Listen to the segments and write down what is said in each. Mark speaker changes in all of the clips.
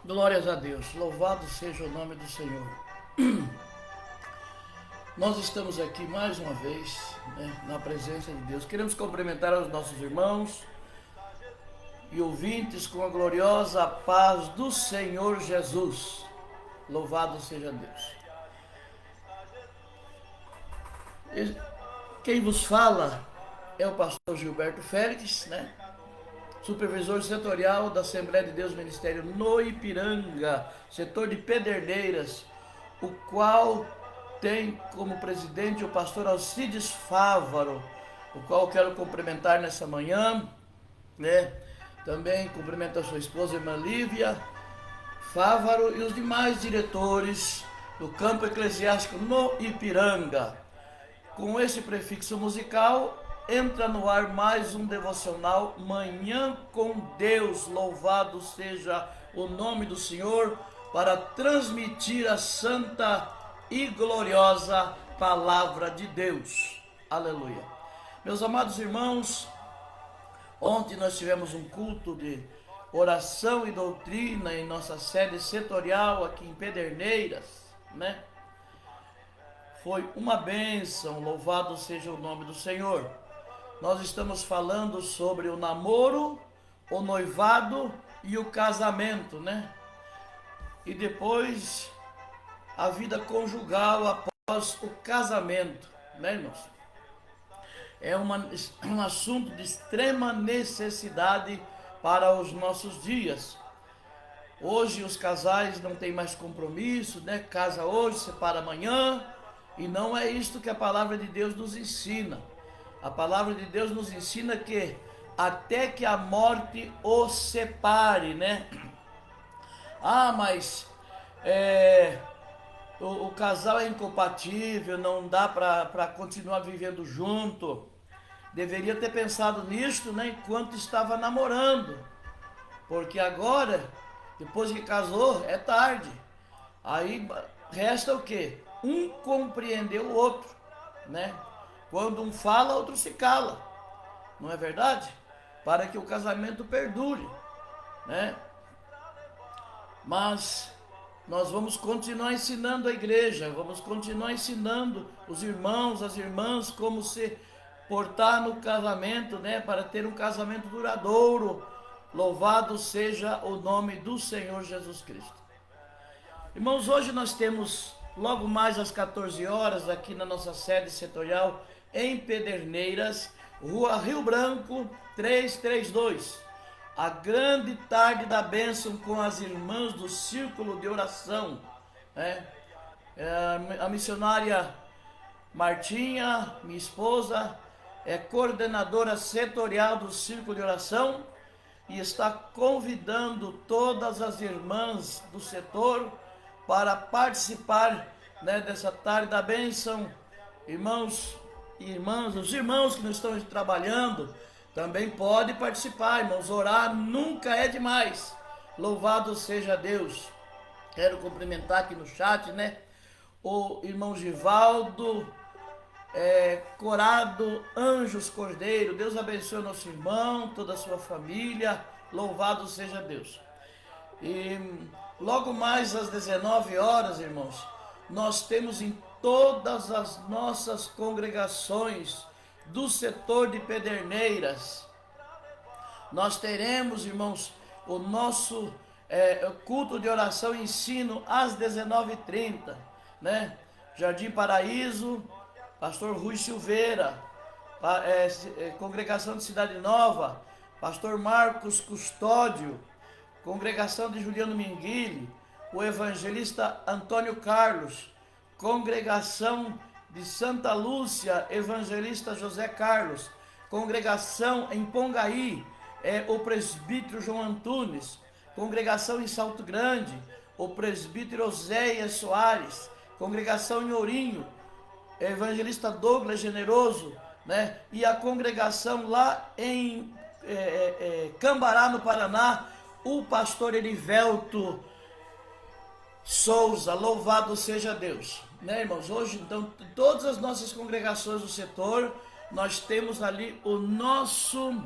Speaker 1: Glórias a Deus, louvado seja o nome do Senhor. Nós estamos aqui mais uma vez, na presença de Deus. Queremos cumprimentar os nossos irmãos e ouvintes com a gloriosa paz do Senhor Jesus. Louvado seja Deus. Quem vos fala é o pastor Gilberto Félix, supervisor setorial da Assembleia de Deus Ministério no Ipiranga, setor de Pederneiras, o qual tem como presidente o pastor Alcides Fávaro, o qual quero cumprimentar nessa manhã, Também cumprimento a sua esposa, irmã Lívia Fávaro, e os demais diretores do campo eclesiástico no Ipiranga. Com esse prefixo musical, entra no ar mais um devocional Manhã com Deus, louvado seja o nome do Senhor, para transmitir a santa e gloriosa palavra de Deus. Aleluia. Meus amados irmãos, ontem nós tivemos um culto de oração e doutrina em nossa sede setorial aqui em Pederneiras, Foi uma bênção, louvado seja o nome do Senhor. Nós estamos falando sobre o namoro, o noivado e o casamento, E depois a vida conjugal após o casamento, irmãos? É um assunto de extrema necessidade para os nossos dias. Hoje os casais não têm mais compromisso, Casa hoje, separa amanhã, e não é isto que a palavra de Deus nos ensina. A palavra de Deus nos ensina que até que a morte os separe, mas o casal é incompatível, não dá para continuar vivendo junto. Deveria ter pensado nisto, enquanto estava namorando, porque agora, depois que casou, é tarde. Aí resta o quê? Um compreender o outro, Quando um fala, outro se cala, não é verdade? Para que o casamento perdure, Mas nós vamos continuar ensinando a igreja, vamos continuar ensinando os irmãos, as irmãs, como se portar no casamento, para ter um casamento duradouro. Louvado seja o nome do Senhor Jesus Cristo. Irmãos, hoje nós temos, logo mais às 14 horas, aqui na nossa sede setorial, em Pederneiras, Rua Rio Branco 332, a grande tarde da bênção com as irmãs do Círculo de Oração, A missionária Martinha, minha esposa, é coordenadora setorial do Círculo de Oração e está convidando todas as irmãs do setor para participar, dessa tarde da bênção. Irmãos e irmãs, os irmãos que não estão trabalhando também podem participar, irmãos. Orar nunca é demais. Louvado seja Deus. Quero cumprimentar aqui no chat, o irmão Givaldo Corado Anjos Cordeiro. Deus abençoe nosso irmão, toda a sua família. Louvado seja Deus. E logo mais às 19 horas, irmãos, nós temos em todas as nossas congregações do setor de Pederneiras, nós teremos, irmãos, o nosso culto de oração e ensino às 19h30, Jardim Paraíso, pastor Rui Silveira, congregação de Cidade Nova, pastor Marcos Custódio, congregação de Juliano Minguili, o evangelista Antônio Carlos, congregação de Santa Lúcia, evangelista José Carlos, congregação em Pongaí, o presbítero João Antunes, congregação em Salto Grande, o presbítero Oséias Soares, congregação em Ourinho, evangelista Douglas Generoso, E a congregação lá em Cambará, no Paraná, o pastor Erivelto Souza. Louvado seja Deus, irmãos? Hoje, então, todas as nossas congregações do setor, nós temos ali o nosso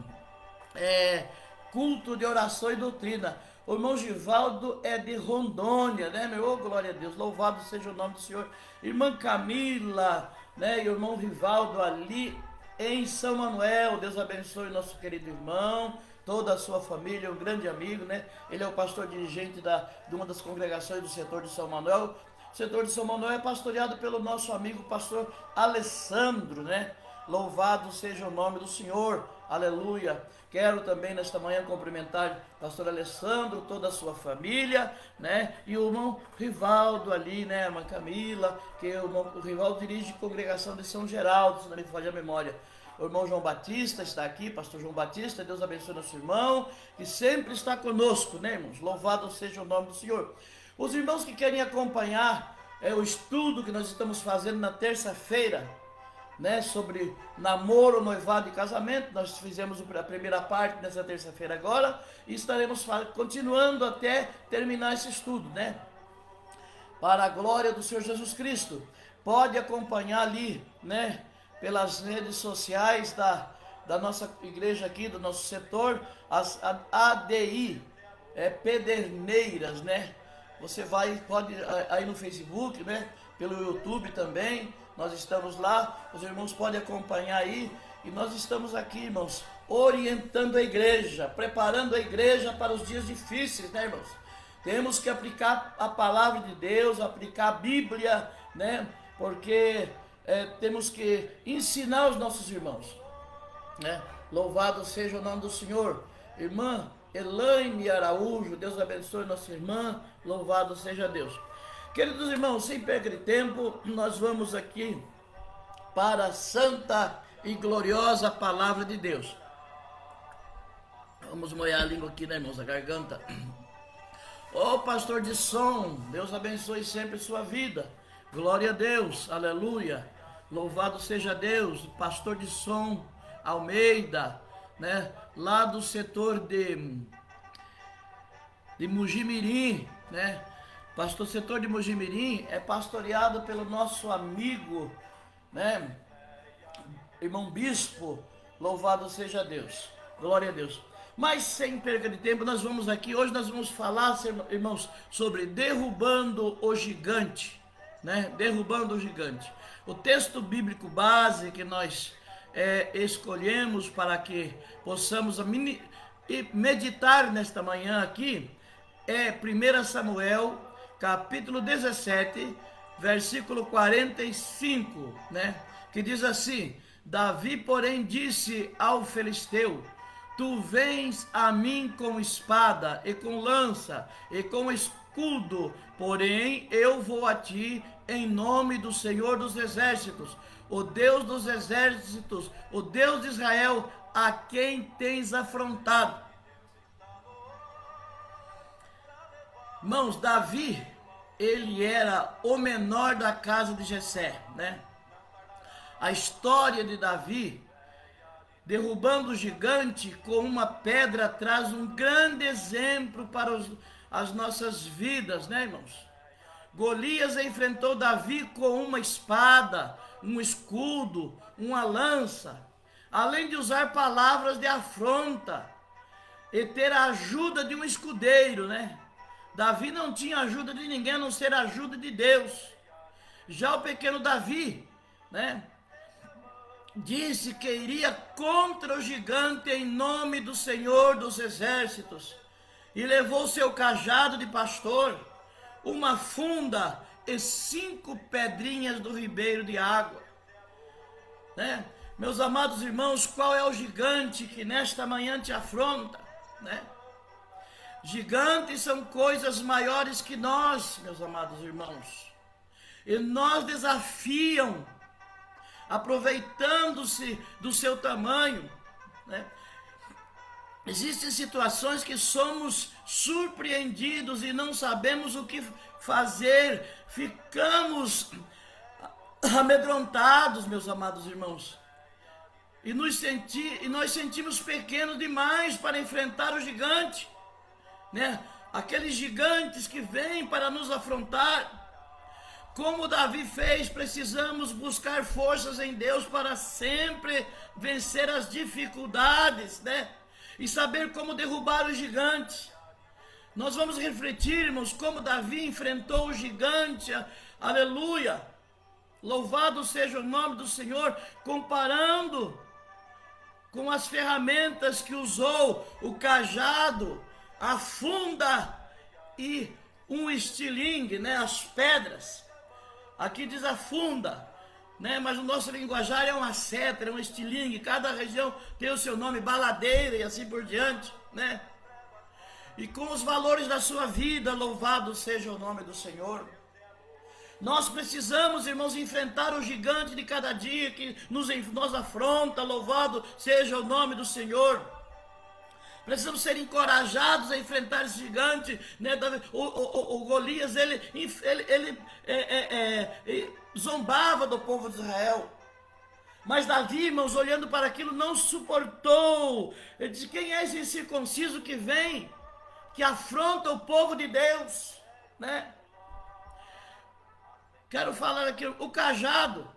Speaker 1: culto de oração e doutrina. O irmão Givaldo é de Rondônia, né, meu? Oh, glória a Deus, louvado seja o nome do Senhor. Irmã Camila, né, e o irmão Rivaldo ali em São Manuel. Deus abençoe o nosso querido irmão, toda a sua família, um grande amigo, né? Ele é o pastor dirigente de uma das congregações do setor de São Manuel. O setor de São Manuel é pastoreado pelo nosso amigo pastor Alessandro, né? Louvado seja o nome do Senhor, aleluia. Quero também nesta manhã cumprimentar o pastor Alessandro, toda a sua família, né? E o irmão Rivaldo ali, né? A irmã Camila, que o Rivaldo dirige a congregação de São Geraldo, se não me falha a memória. O irmão João Batista está aqui, pastor João Batista, Deus abençoe nosso irmão, que sempre está conosco, né, irmãos? Louvado seja o nome do Senhor. Os irmãos que querem acompanhar o estudo que nós estamos fazendo na terça-feira, né, sobre namoro, noivado e casamento, nós fizemos a primeira parte nessa terça-feira agora, e estaremos continuando até terminar esse estudo, né? Para a glória do Senhor Jesus Cristo. Pode acompanhar ali, né, pelas redes sociais da nossa igreja aqui, do nosso setor, a ADI, Pederneiras, né? Você pode aí no Facebook, né? Pelo YouTube também, nós estamos lá, os irmãos podem acompanhar aí, e nós estamos aqui, irmãos, orientando a igreja, preparando a igreja para os dias difíceis, né, irmãos? Temos que aplicar a palavra de Deus, aplicar a Bíblia, né? Porque temos que ensinar os nossos irmãos, né? Louvado seja o nome do Senhor. Irmã Elaine Araújo, Deus abençoe nossa irmã, louvado seja Deus. Queridos irmãos, sem perder tempo, nós vamos aqui para a santa e gloriosa palavra de Deus. Vamos molhar a língua aqui, né, irmãos, a garganta. Ô pastor de som, Deus abençoe sempre sua vida. Glória a Deus, aleluia. Louvado seja Deus, pastor de som Almeida, né, lá do setor de Mugimirim, né? Pastor setor de Mugimirim é pastoreado pelo nosso amigo, né, irmão bispo, louvado seja Deus, glória a Deus. Mas sem perda de tempo, hoje nós vamos falar, irmãos, sobre derrubando o gigante, né, derrubando o gigante. O texto bíblico base que nós escolhemos para que possamos meditar nesta manhã aqui, é 1 Samuel, capítulo 17, versículo 45, né? Que diz assim: Davi, porém, disse ao filisteu: Tu vens a mim com espada e com lança e com escudo, porém eu vou a ti em nome do Senhor dos Exércitos, o Deus dos Exércitos, o Deus de Israel, a quem tens afrontado. Irmãos, Davi, ele era o menor da casa de Jessé, né? A história de Davi, derrubando o gigante com uma pedra, traz um grande exemplo para as nossas vidas, né, irmãos? Golias enfrentou Davi com uma espada, um escudo, uma lança, além de usar palavras de afronta e ter a ajuda de um escudeiro, né? Davi não tinha ajuda de ninguém a não ser a ajuda de Deus. Já o pequeno Davi, né, disse que iria contra o gigante em nome do Senhor dos Exércitos, e levou seu cajado de pastor, uma funda e 5 pedrinhas do ribeiro de água, né? Meus amados irmãos, qual é o gigante que nesta manhã te afronta, né? Gigantes são coisas maiores que nós, meus amados irmãos, e nós desafiam, aproveitando-se do seu tamanho, né? Existem situações que somos surpreendidos e não sabemos o que fazer, ficamos amedrontados, meus amados irmãos, e nós sentimos pequenos demais para enfrentar o gigante, né? Aqueles gigantes que vêm para nos afrontar. Como Davi fez, precisamos buscar forças em Deus para sempre vencer as dificuldades, né? E saber como derrubar os gigantes. Nós vamos refletir, irmãos, como Davi enfrentou o gigante, aleluia, louvado seja o nome do Senhor, comparando com as ferramentas que usou, o cajado, a funda e um estilingue, né, as pedras. Aqui diz a funda, né, mas o nosso linguajar é uma seta, é um estilingue, cada região tem o seu nome, baladeira e assim por diante, né? E com os valores da sua vida, louvado seja o nome do Senhor. Nós precisamos, irmãos, enfrentar o gigante de cada dia que nos afronta, louvado seja o nome do Senhor. Precisamos ser encorajados a enfrentar esse gigante, né? O Golias, ele zombava do povo de Israel. Mas Davi, irmãos, olhando para aquilo, não suportou. Ele disse: quem é esse incircunciso que vem, que afronta o povo de Deus, né? Quero falar aqui, o cajado,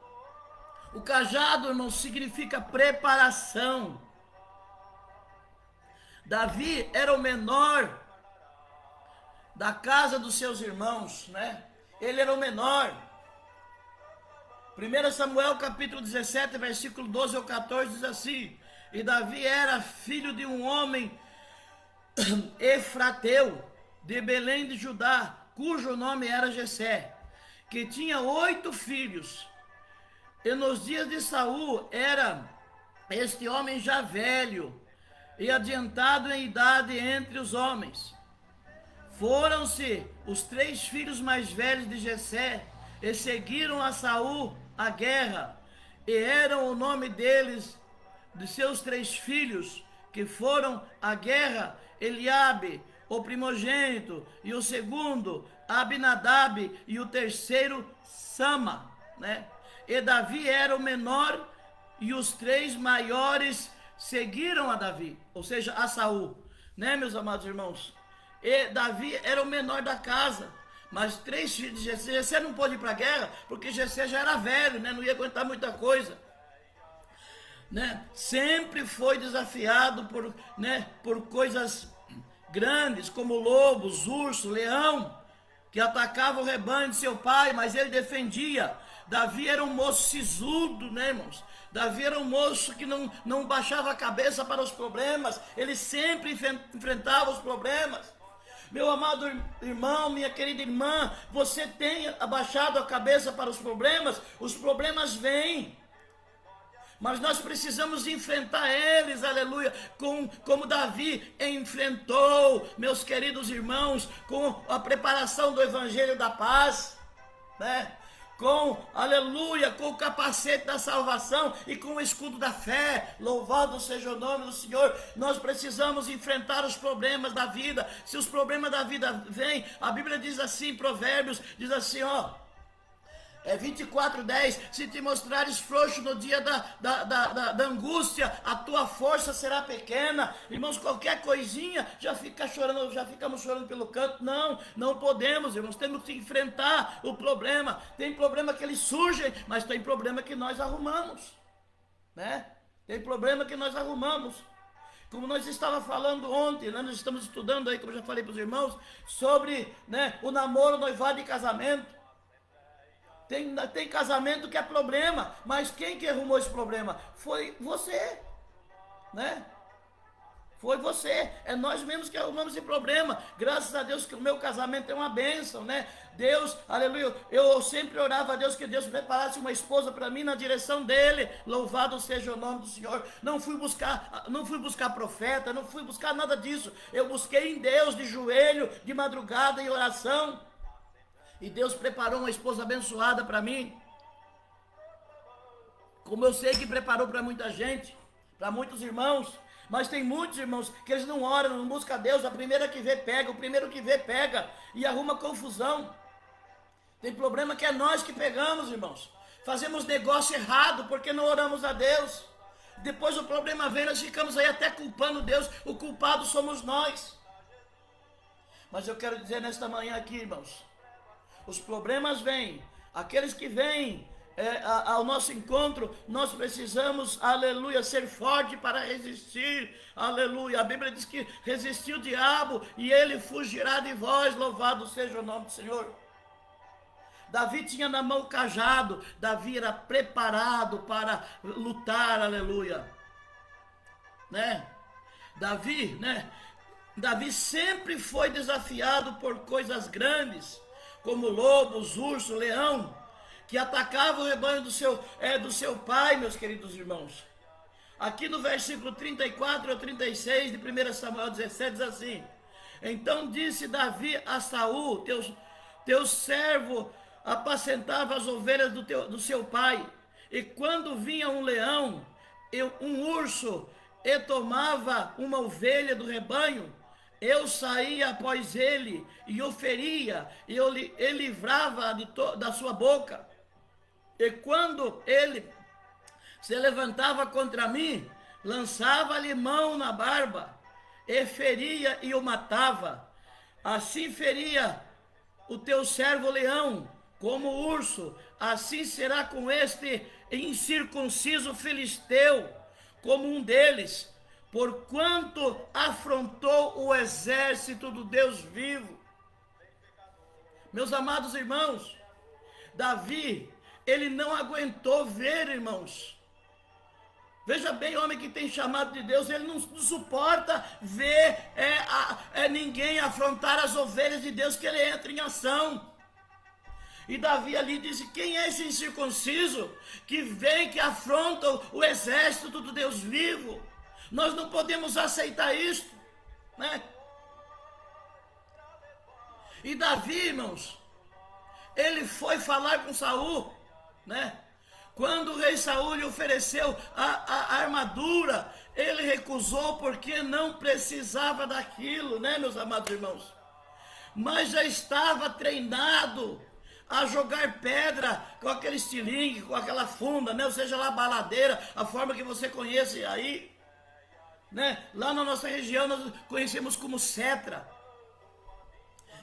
Speaker 1: irmão, significa preparação. Davi era o menor da casa dos seus irmãos, né? Ele era o menor. 1 Samuel capítulo 17, versículo 12 ao 14 diz assim: e Davi era filho de um homem efrateu, de Belém de Judá, cujo nome era Jessé, que tinha 8 filhos. E nos dias de Saul era este homem já velho e adiantado em idade entre os homens. Foram-se os 3 filhos mais velhos de Jessé e seguiram a Saul à guerra, e eram o nome deles, de seus 3 filhos que foram à guerra, Eliabe, o primogênito, e o segundo, Abinadab, e o terceiro, Sama, né? E Davi era o menor, e os 3 maiores seguiram a Davi, ou seja, a Saul, né, meus amados irmãos? E Davi era o menor da casa, mas 3 filhos de Jessé. Jessé não pôde ir para a guerra, porque Jessé já era velho, né? Não ia aguentar muita coisa, né? Sempre foi desafiado por coisas grandes, como lobos, urso, leão, que atacavam o rebanho de seu pai, mas ele defendia. Davi era um moço sisudo, né, irmãos? Davi era um moço que não baixava a cabeça para os problemas, ele sempre enfrentava os problemas. Meu amado irmão, minha querida irmã, você tem abaixado a cabeça para os problemas vêm, mas nós precisamos enfrentar eles, aleluia, como Davi enfrentou, meus queridos irmãos, com a preparação do evangelho da paz, né? Aleluia, com o capacete da salvação e com o escudo da fé, louvado seja o nome do Senhor. Nós precisamos enfrentar os problemas da vida. Se os problemas da vida vêm, a Bíblia diz assim, Provérbios, diz assim, 24:10, se te mostrares frouxo no dia da angústia, a tua força será pequena. Irmãos, qualquer coisinha já ficamos chorando pelo canto. Não podemos, irmãos, temos que enfrentar o problema. Tem problema que eles surgem, mas tem problema que nós arrumamos, né? Tem problema que nós arrumamos. Como nós estávamos falando ontem, né? Nós estamos estudando aí, como eu já falei para os irmãos, sobre, né, o namoro, noivado e casamento. Tem casamento que é problema, mas quem que arrumou esse problema? Foi você, né? Foi você, é nós mesmos que arrumamos esse problema. Graças a Deus que o meu casamento é uma bênção, né? Deus, aleluia, eu sempre orava a Deus que Deus preparasse uma esposa para mim na direção dele. Louvado seja o nome do Senhor. Não fui buscar profeta, não fui buscar nada disso. Eu busquei em Deus de joelho, de madrugada em oração. E Deus preparou uma esposa abençoada para mim. Como eu sei que preparou para muita gente, para muitos irmãos. Mas tem muitos irmãos que eles não oram, não buscam a Deus. A primeira que vê pega, o primeiro que vê pega. E arruma confusão. Tem problema que é nós que pegamos, irmãos. Fazemos negócio errado porque não oramos a Deus. Depois o problema vem, nós ficamos aí até culpando Deus. O culpado somos nós. Mas eu quero dizer nesta manhã aqui, irmãos, os problemas vêm, aqueles que vêm, ao nosso encontro, nós precisamos, aleluia, ser forte para resistir, aleluia. A Bíblia diz que resistiu o diabo e ele fugirá de vós, louvado seja o nome do Senhor. Davi tinha na mão o cajado, Davi era preparado para lutar, aleluia, né? Davi sempre foi desafiado por coisas grandes, como lobos, urso, leão, que atacavam o rebanho do seu pai, meus queridos irmãos. Aqui no versículo 34 ao 36 de 1 Samuel 17 diz assim: então disse Davi a Saul, teu servo apacentava as ovelhas do seu pai, e quando vinha um leão, um urso, e tomava uma ovelha do rebanho, eu saía após ele, e o feria, e livrava da sua boca. E quando ele se levantava contra mim, lançava-lhe mão na barba, e feria e o matava. Assim feria o teu servo leão, como o urso, assim será com este incircunciso filisteu, como um deles, porquanto afrontou o exército do Deus vivo. Meus amados irmãos, Davi, ele não aguentou ver, irmãos. Veja bem, homem que tem chamado de Deus, ele não suporta ver ninguém afrontar as ovelhas de Deus, que ele entra em ação. E Davi ali disse: quem é esse incircunciso que vem, que afronta o exército do Deus vivo? Nós não podemos aceitar isto, né? E Davi, irmãos, ele foi falar com Saul, né? Quando o rei Saul lhe ofereceu a armadura, ele recusou porque não precisava daquilo, né, meus amados irmãos? Mas já estava treinado a jogar pedra com aquele estilingue, com aquela funda, né? Ou seja, lá baladeira, a forma que você conhece aí, né? Lá na nossa região nós conhecemos como cetra.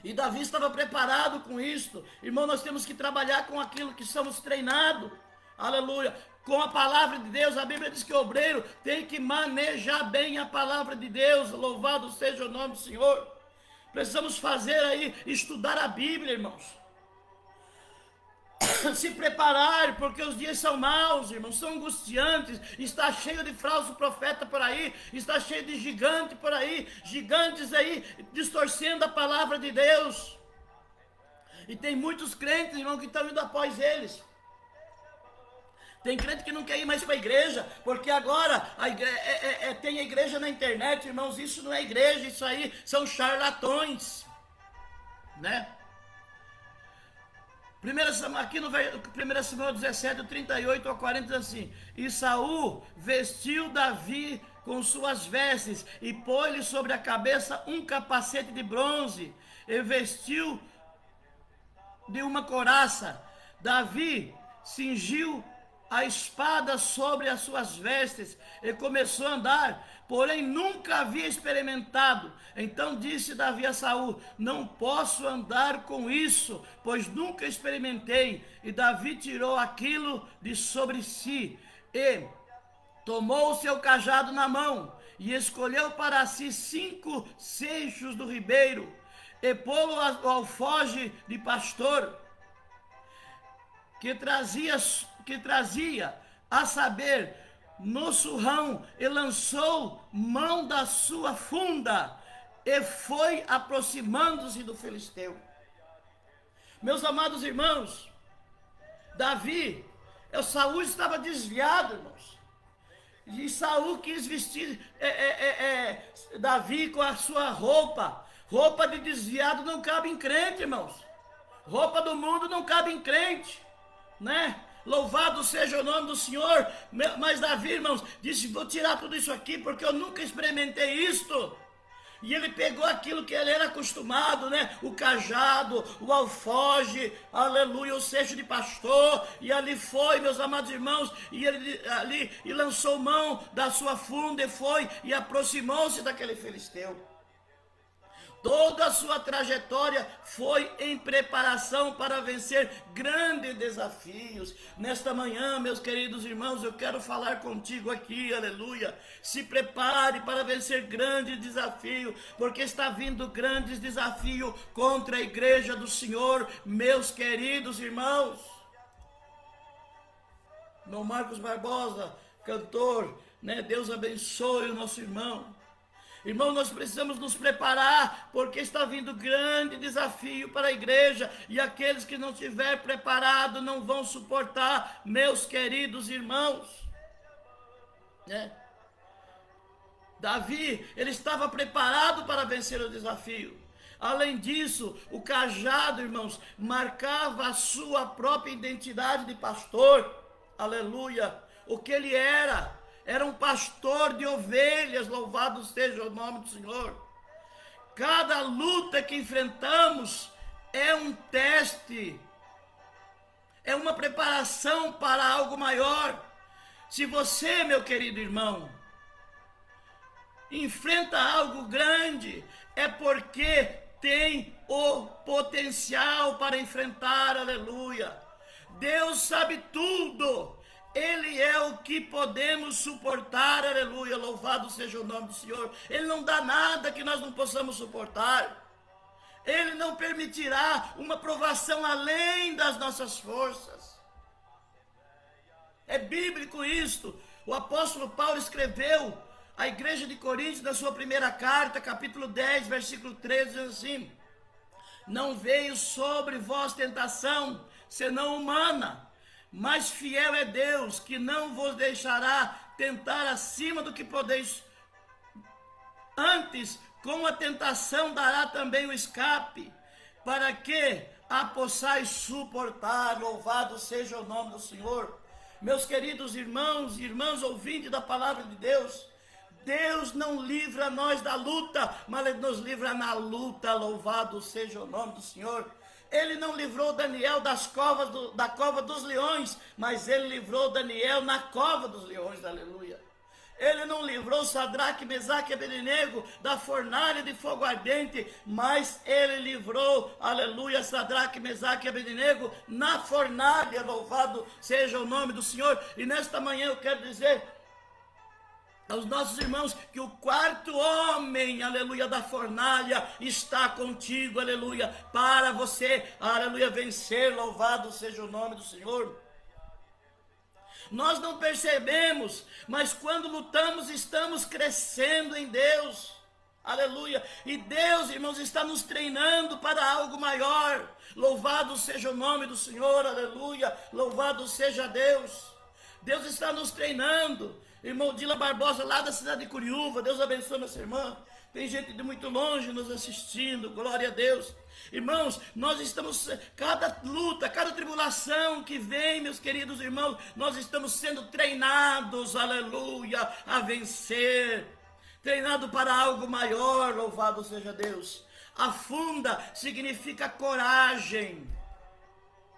Speaker 1: E Davi estava preparado com isto. Irmão, nós temos que trabalhar com aquilo que somos treinados. Aleluia. Com a palavra de Deus, a Bíblia diz que o obreiro tem que manejar bem a palavra de Deus. Louvado seja o nome do Senhor. Precisamos fazer aí, estudar a Bíblia, irmãos. Se preparar, porque os dias são maus, irmãos, são angustiantes. Está cheio de falso profeta por aí, está cheio de gigante por aí, gigantes aí distorcendo a palavra de Deus. E tem muitos crentes, irmão, que estão indo após eles. Tem crente que não quer ir mais para a igreja, porque agora tem a igreja na internet, irmãos. Isso não é igreja, isso aí são charlatões, né? Aqui no 1 Samuel 17, 38 ao 40 diz assim: e Saul vestiu Davi com suas vestes e pôs-lhe sobre a cabeça um capacete de bronze e vestiu de uma couraça. Davi cingiu a espada sobre as suas vestes e começou a andar, porém nunca havia experimentado. Então disse Davi a Saul: não posso andar com isso, pois nunca experimentei. E Davi tirou aquilo de sobre si e tomou o seu cajado na mão e escolheu para si 5 seixos do ribeiro e pô-lo ao alfoge de pastor que trazia, a saber, no surrão, e lançou mão da sua funda, e foi aproximando-se do filisteu. Meus amados irmãos, Saul estava desviado, irmãos, e Saul quis vestir Davi com a sua roupa de desviado. Não cabe em crente, irmãos. Roupa do mundo não cabe em crente, né? Louvado seja o nome do Senhor. Mas Davi, irmãos, disse: vou tirar tudo isso aqui porque eu nunca experimentei isto. E ele pegou aquilo que ele era acostumado, né? O cajado, o alfoge, aleluia, o cesto de pastor. E ali foi, meus amados irmãos, e ele ali e lançou mão da sua funda e foi e aproximou-se daquele filisteu. Toda a sua trajetória foi em preparação para vencer grandes desafios. Nesta manhã, meus queridos irmãos, eu quero falar contigo aqui, aleluia. Se prepare para vencer grandes desafios, porque está vindo grandes desafios contra a igreja do Senhor, meus queridos irmãos. Irmão Marcos Barbosa, cantor, né? Deus abençoe o nosso irmão. Irmão, nós precisamos nos preparar, porque está vindo grande desafio para a igreja, e aqueles que não estiver preparado não vão suportar, meus queridos irmãos, né? Davi, ele estava preparado para vencer o desafio. Além disso, o cajado, irmãos, marcava a sua própria identidade de pastor, aleluia, o que ele era um pastor de ovelhas, louvado seja o nome do Senhor. Cada luta que enfrentamos é um teste, é uma preparação para algo maior. Se você, meu querido irmão, enfrenta algo grande, é porque tem o potencial para enfrentar, aleluia. Deus sabe tudo. Ele é o que podemos suportar, aleluia, louvado seja o nome do Senhor. Ele não dá nada que nós não possamos suportar. Ele não permitirá uma provação além das nossas forças. É bíblico isto. O apóstolo Paulo escreveu à igreja de Coríntios, na sua primeira carta, capítulo 10, versículo 13, diz assim: não veio sobre vós tentação, senão humana, mas fiel é Deus, que não vos deixará tentar acima do que podeis. Antes, com a tentação dará também o escape, para que a possais suportar. Louvado seja o nome do Senhor. Meus queridos irmãos e irmãs ouvintes da palavra de Deus, Deus não livra nós da luta, mas Ele nos livra na luta. Louvado seja o nome do Senhor. Ele não livrou Daniel da cova dos leões, mas Ele livrou Daniel na cova dos leões, aleluia. Ele não livrou Sadraque, Mesaque e Abednego da fornalha de fogo ardente, mas Ele livrou, aleluia, Sadraque, Mesaque e Abednego na fornalha. Louvado seja o nome do Senhor. E nesta manhã eu quero dizer aos nossos irmãos que o quarto homem, aleluia, da fornalha está contigo, aleluia, para você, aleluia, vencer. Louvado seja o nome do Senhor. Nós não percebemos, mas quando lutamos estamos crescendo em Deus, aleluia, e Deus, irmãos, está nos treinando para algo maior. Louvado seja o nome do Senhor, aleluia, louvado seja Deus. Deus está nos treinando. Irmão Dila Barbosa, lá da cidade de Curiúva, Deus abençoe nossa irmã. Tem gente de muito longe nos assistindo, glória a Deus. Irmãos, nós estamos, cada luta, cada tribulação que vem, meus queridos irmãos, nós estamos sendo treinados, aleluia, a vencer. Treinado para algo maior, louvado seja Deus. Afunda significa coragem.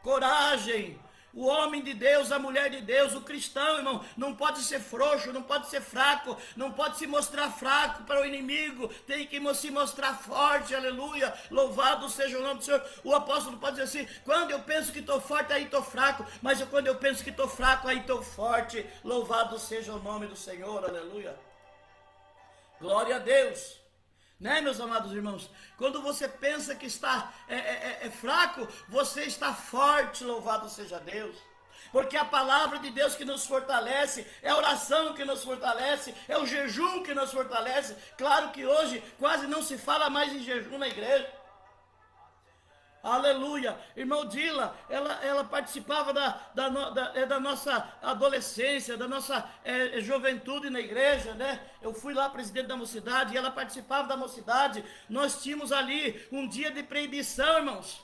Speaker 1: Coragem. O homem de Deus, a mulher de Deus, o cristão, irmão, não pode ser frouxo, não pode ser fraco, não pode se mostrar fraco para o inimigo, tem que se mostrar forte, aleluia, louvado seja o nome do Senhor. O apóstolo pode dizer assim: quando eu penso que estou forte, aí estou fraco, mas quando eu penso que estou fraco, aí estou forte. Louvado seja o nome do Senhor, aleluia, glória a Deus. Né, meus amados irmãos? Quando você pensa que está fraco, você está forte, louvado seja Deus. Porque a palavra de Deus que nos fortalece, é a oração que nos fortalece, é o jejum que nos fortalece. Claro que hoje quase não se fala mais em jejum na igreja. Aleluia. Irmão Dila, ela participava da nossa adolescência, da nossa juventude na igreja, né? Eu fui lá presidente da mocidade e ela participava da mocidade. Nós tínhamos ali um dia de proibição, irmãos,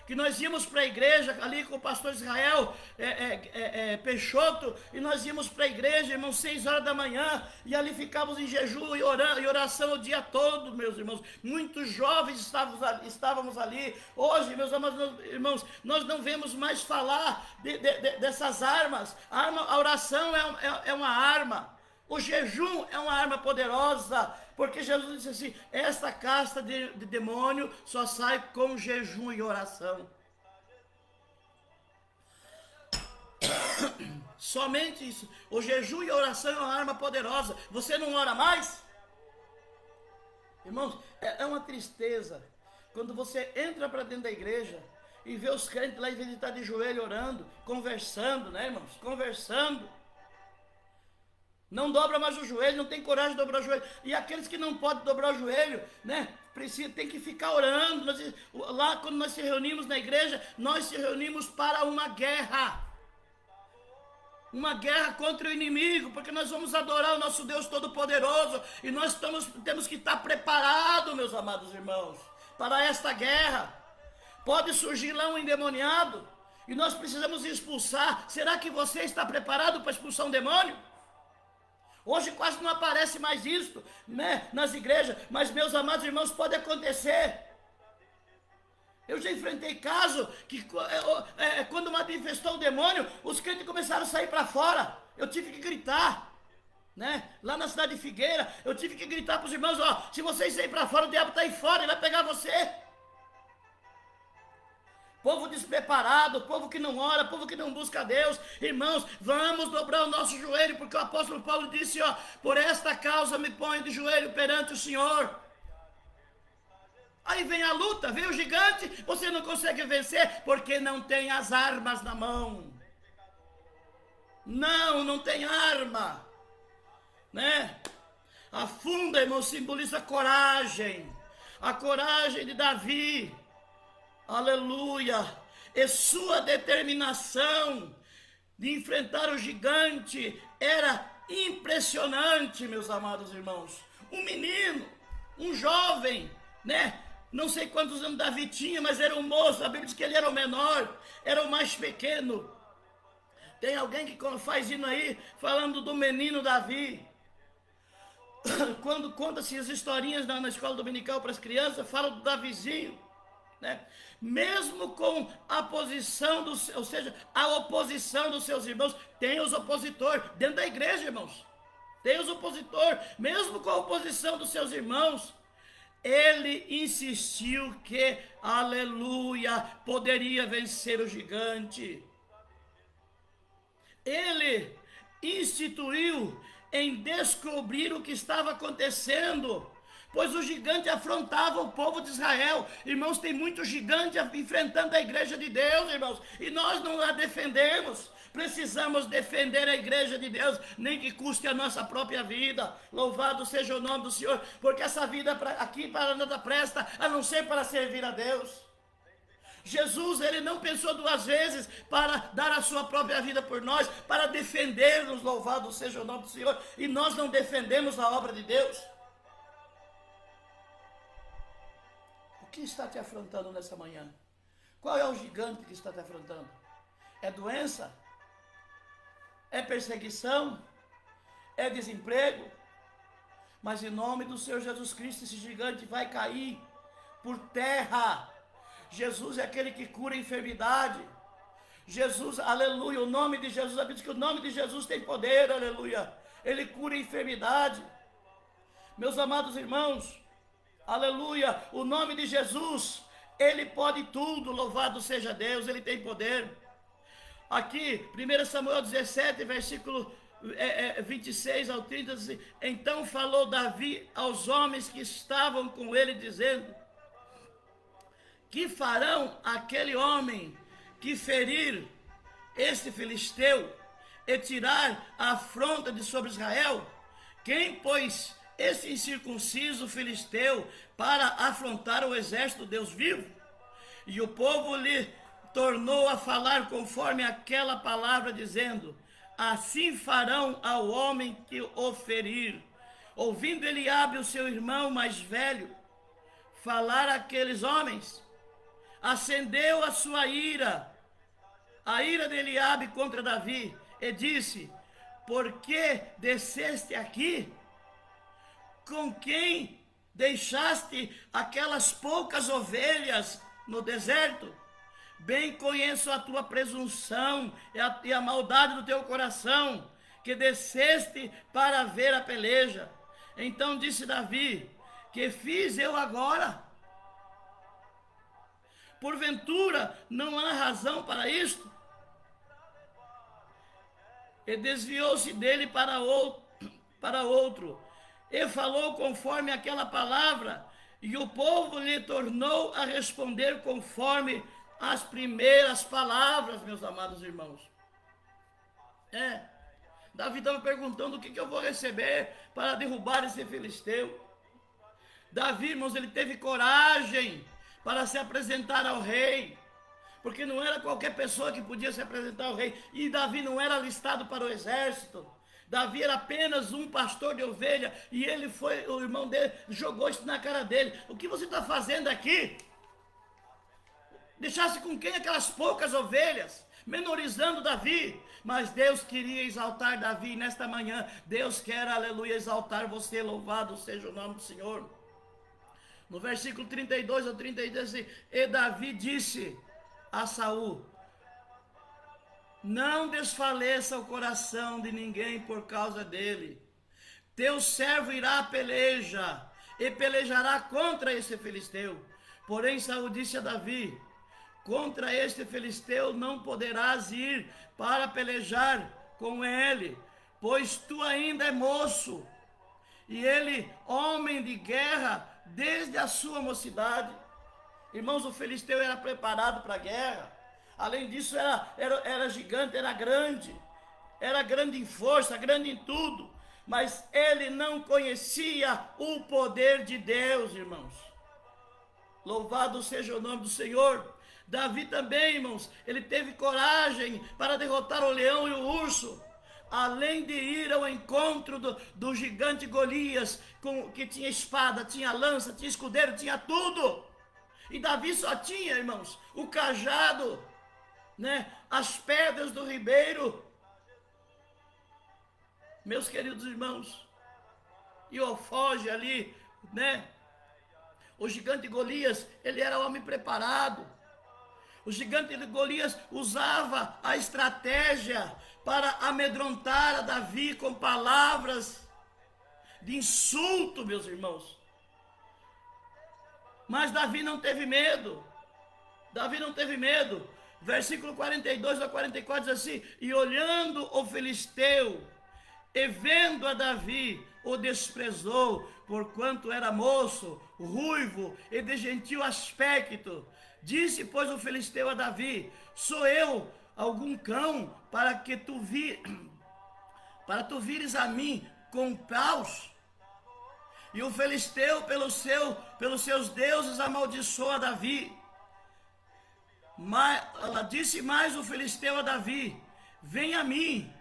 Speaker 1: que nós íamos para a igreja ali com o pastor Israel Peixoto, e nós íamos para a igreja, irmãos, 6 horas da manhã, e ali ficávamos em jejum e oração o dia todo, meus irmãos. Muitos jovens estávamos ali. Hoje, meus amados irmãos, nós não vemos mais falar dessas armas. A oração é uma arma. O jejum é uma arma poderosa Porque Jesus disse assim: esta casta de demônio só sai com jejum e oração. Somente isso. O jejum e a oração é uma arma poderosa. Você não ora mais? Irmãos, é uma tristeza quando você entra para dentro da igreja e vê os crentes lá, em vez de estar de joelho orando, conversando, né, irmãos? Conversando. Não dobra mais o joelho, não tem coragem de dobrar o joelho. E aqueles que não podem dobrar o joelho, né? Tem que ficar orando. Lá, quando nós se reunimos na igreja, nós se reunimos para uma guerra. Uma guerra contra o inimigo, porque nós vamos adorar o nosso Deus Todo-Poderoso, e nós temos que estar preparados, meus amados irmãos, para esta guerra. Pode surgir lá um endemoniado, e nós precisamos expulsar. Será que você está preparado para expulsar um demônio? Hoje quase não aparece mais isso, né, nas igrejas, mas, meus amados irmãos, pode acontecer. Eu já enfrentei caso que quando manifestou o demônio, os crentes começaram a sair para fora. Eu tive que gritar, né? Lá na cidade de Figueira, eu tive que gritar para os irmãos: ó, se vocês saírem para fora, o diabo está aí fora, ele vai pegar você. Povo despreparado, povo que não ora, povo que não busca Deus. Irmãos, vamos dobrar o nosso joelho, porque o apóstolo Paulo disse: ó, por esta causa me ponho de joelho perante o Senhor. Aí vem a luta, vem o gigante, você não consegue vencer, porque não tem as armas na mão. Não tem arma, né? A funda, irmão, simboliza coragem, a coragem de Davi, aleluia, e sua determinação de enfrentar o gigante era impressionante, meus amados irmãos. Um menino, um jovem, né? Não sei quantos anos Davi tinha, mas era um moço. A Bíblia diz que ele era o menor, era o mais pequeno. Tem alguém que faz hino aí, falando do menino Davi. Quando conta-se as historinhas na escola dominical para as crianças, fala do Davizinho, né? Mesmo com a posição, ou seja, a oposição dos seus irmãos, tem os opositores dentro da igreja, irmãos. Tem os opositores, mesmo com a oposição dos seus irmãos, ele insistiu que, aleluia, poderia vencer o gigante. Ele instituiu em descobrir o que estava acontecendo, pois o gigante afrontava o povo de Israel. Irmãos, tem muito gigante enfrentando a igreja de Deus, irmãos, e nós não a defendemos. Precisamos defender a igreja de Deus, nem que custe a nossa própria vida. Louvado seja o nome do Senhor, porque essa vida aqui para nada presta, a não ser para servir a Deus. Jesus, ele não pensou duas vezes para dar a sua própria vida por nós, para defender-nos. Louvado seja o nome do Senhor, e nós não defendemos a obra de Deus. O que está te afrontando nessa manhã? Qual é o gigante que está te afrontando? É doença? É perseguição? É desemprego? Mas em nome do Senhor Jesus Cristo, esse gigante vai cair por terra. Jesus é aquele que cura a enfermidade. Jesus, aleluia, o nome de Jesus, a Bíblia diz que o nome de Jesus tem poder, aleluia. Ele cura a enfermidade. Meus amados irmãos, aleluia, o nome de Jesus, ele pode tudo, louvado seja Deus, ele tem poder. Aqui, 1 Samuel 17, versículo 26 ao 30, diz assim: então falou Davi aos homens que estavam com ele, dizendo: que farão aquele homem que ferir este filisteu e tirar a afronta de sobre Israel? Quem, pois, esse incircunciso filisteu para afrontar o exército do Deus vivo? E o povo lhe tornou a falar conforme aquela palavra, dizendo: assim farão ao homem que o ferir. Ouvindo Eliabe, o seu irmão mais velho, falar àqueles homens, acendeu a sua ira, a ira de Eliabe contra Davi, e disse: por que desceste aqui? Com quem deixaste aquelas poucas ovelhas no deserto? Bem conheço a tua presunção e a maldade do teu coração, que desceste para ver a peleja. Então disse Davi: que fiz eu agora? Porventura não há razão para isto? E desviou-se dele para outro, e falou conforme aquela palavra, e o povo lhe tornou a responder conforme as primeiras palavras, meus amados irmãos. Davi estava perguntando o que eu vou receber para derrubar esse filisteu. Davi, irmãos, ele teve coragem para se apresentar ao rei, porque não era qualquer pessoa que podia se apresentar ao rei, e Davi não era alistado para o exército. Davi era apenas um pastor de ovelha, e o irmão dele jogou isso na cara dele: o que você está fazendo aqui? Deixasse com quem aquelas poucas ovelhas? Menorizando Davi. Mas Deus queria exaltar Davi nesta manhã. Deus quer, aleluia, exaltar você. Louvado seja o nome do Senhor. No versículo 32 ao 33, assim: e Davi disse a Saul: não desfaleça o coração de ninguém por causa dele. Teu servo irá à peleja e pelejará contra esse filisteu. Porém Saul disse a Davi: contra este filisteu não poderás ir para pelejar com ele, pois tu ainda é moço, e ele homem de guerra desde a sua mocidade. Irmãos, o filisteu era preparado para a guerra. Além disso, era gigante, era grande em força, grande em tudo, mas ele não conhecia o poder de Deus, irmãos. Louvado seja o nome do Senhor. Davi também, irmãos, ele teve coragem para derrotar o leão e o urso, além de ir ao encontro do gigante Golias, que tinha espada, tinha lança, tinha escudeiro, tinha tudo. E Davi só tinha, irmãos, o cajado, as pedras do ribeiro. Meus queridos irmãos, e o alforje ali, o gigante Golias, ele era homem preparado. O gigante de Golias usava a estratégia para amedrontar a Davi com palavras de insulto, meus irmãos. Mas Davi não teve medo. Versículo 42 a 44 diz assim: e olhando o filisteu, e vendo a Davi, o desprezou, porquanto era moço, ruivo e de gentil aspecto. Disse, pois, o filisteu a Davi: sou eu algum cão para tu vires a mim com paus? E o filisteu, pelos seus deuses, amaldiçoa Davi. Disse mais o filisteu a Davi: vem a mim,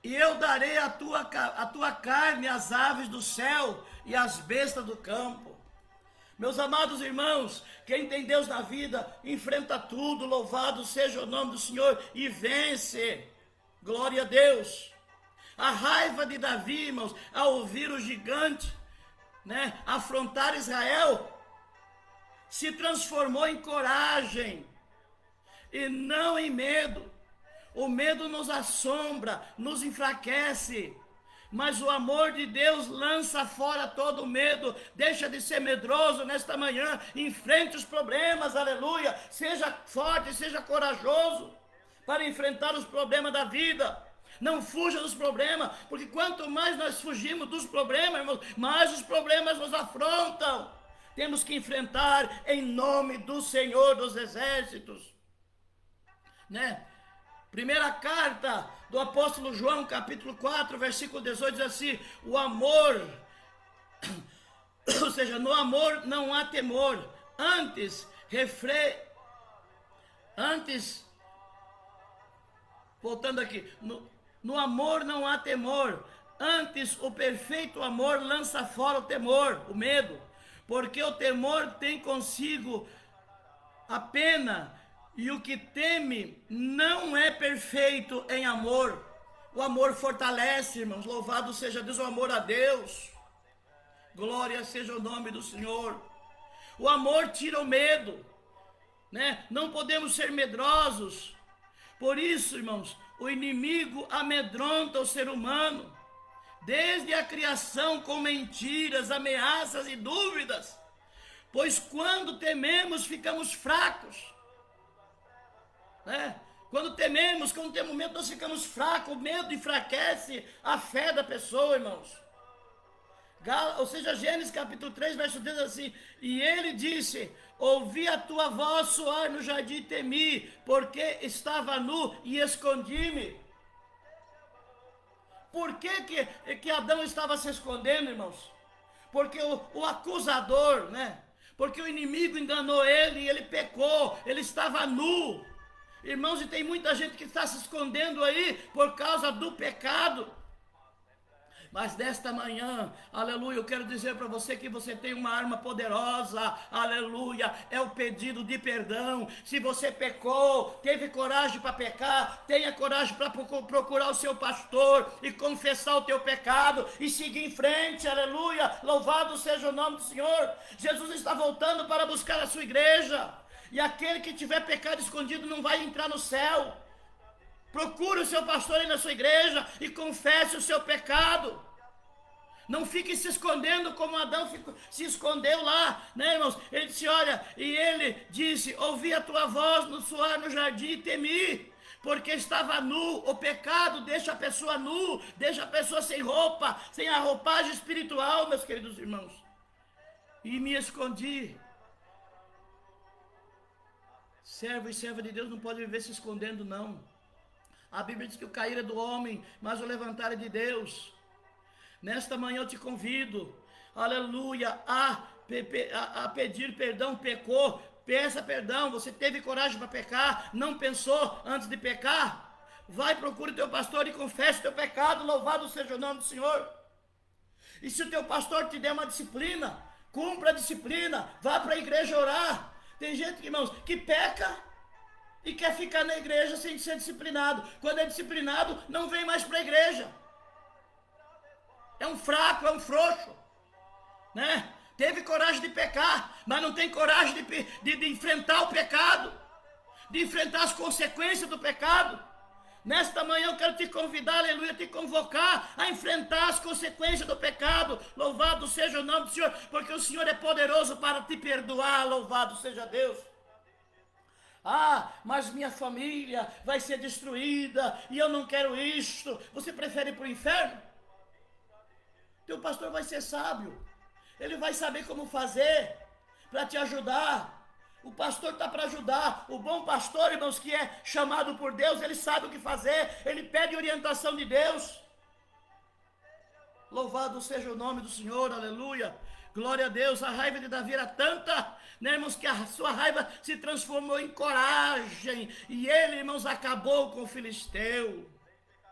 Speaker 1: e eu darei a tua carne às aves do céu e às bestas do campo. Meus amados irmãos, quem tem Deus na vida, enfrenta tudo. Louvado seja o nome do Senhor, e vence. Glória a Deus. A raiva de Davi, irmãos, ao ouvir o gigante, afrontar Israel, se transformou em coragem e não em medo. O medo nos assombra, nos enfraquece, mas o amor de Deus lança fora todo medo. Deixa de ser medroso nesta manhã, enfrente os problemas, aleluia. Seja forte, seja corajoso para enfrentar os problemas da vida. Não fuja dos problemas, porque quanto mais nós fugimos dos problemas, irmãos, mais os problemas nos afrontam. Temos que enfrentar em nome do Senhor dos Exércitos. Primeira carta do apóstolo João, capítulo 4, versículo 18, diz assim: o amor, ou seja, no amor não há temor, voltando aqui, no amor não há temor, antes o perfeito amor lança fora o temor, o medo, porque o temor tem consigo a pena, e o que teme não é perfeito em amor. O amor fortalece, irmãos. Louvado seja Deus, o amor a Deus. Glória seja o nome do Senhor. O amor tira o medo, Não podemos ser medrosos. Por isso, irmãos, o inimigo amedronta o ser humano, desde a criação com mentiras, ameaças e dúvidas, pois quando tememos ficamos fracos, né? Quando tememos, quando temos medo, nós ficamos fracos, o medo enfraquece a fé da pessoa, irmãos. Ou seja, Gênesis capítulo 3, verso 10 assim, e ele disse, ouvi a tua voz soar no jardim e temi, porque estava nu e escondi-me. Por que Adão estava se escondendo, irmãos? Porque o acusador, né? Porque o inimigo enganou ele e ele pecou, ele estava nu. Irmãos, e tem muita gente que está se escondendo aí por causa do pecado. Mas nesta manhã, aleluia, eu quero dizer para você que você tem uma arma poderosa, aleluia, é o pedido de perdão. Se você pecou, teve coragem para pecar, tenha coragem para procurar o seu pastor e confessar o teu pecado e seguir em frente, aleluia, louvado seja o nome do Senhor. Jesus está voltando para buscar a sua igreja, e aquele que tiver pecado escondido não vai entrar no céu. Procure o seu pastor aí na sua igreja e confesse o seu pecado. Não fique se escondendo como Adão se escondeu lá, né, irmãos? Ele disse, olha, e ele disse, ouvi a tua voz no soar no jardim e temi, porque estava nu. O pecado deixa a pessoa nu, deixa a pessoa sem roupa, sem a roupagem espiritual, meus queridos irmãos. E me escondi. Servo e serva de Deus não pode viver se escondendo, não. A Bíblia diz que o cair é do homem, mas o levantar é de Deus. Nesta manhã eu te convido, aleluia, a pedir perdão. Pecou, peça perdão. Você teve coragem para pecar, não pensou antes de pecar? Vai, procure o teu pastor e confesse o teu pecado, louvado seja o nome do Senhor. E se o teu pastor te der uma disciplina, cumpra a disciplina, vá para a igreja orar. Tem gente, irmãos, que peca e quer ficar na igreja sem ser disciplinado. Quando é disciplinado, não vem mais para a igreja. É um fraco, é um frouxo, né? Teve coragem de pecar, mas não tem coragem de enfrentar o pecado, de enfrentar as consequências do pecado. Nesta manhã eu quero te convidar, aleluia, te convocar a enfrentar as consequências do pecado. Louvado seja o nome do Senhor, porque o Senhor é poderoso para te perdoar. Louvado seja Deus. Ah, mas minha família vai ser destruída e eu não quero isto. Você prefere ir para o inferno? Teu pastor vai ser sábio, ele vai saber como fazer para te ajudar. O pastor está para ajudar. O bom pastor, irmãos, que é chamado por Deus, ele sabe o que fazer, ele pede orientação de Deus. Louvado seja o nome do Senhor, aleluia. Glória a Deus. A raiva de Davi era tanta, né, irmãos, que a sua raiva se transformou em coragem, e ele, irmãos, acabou com o filisteu,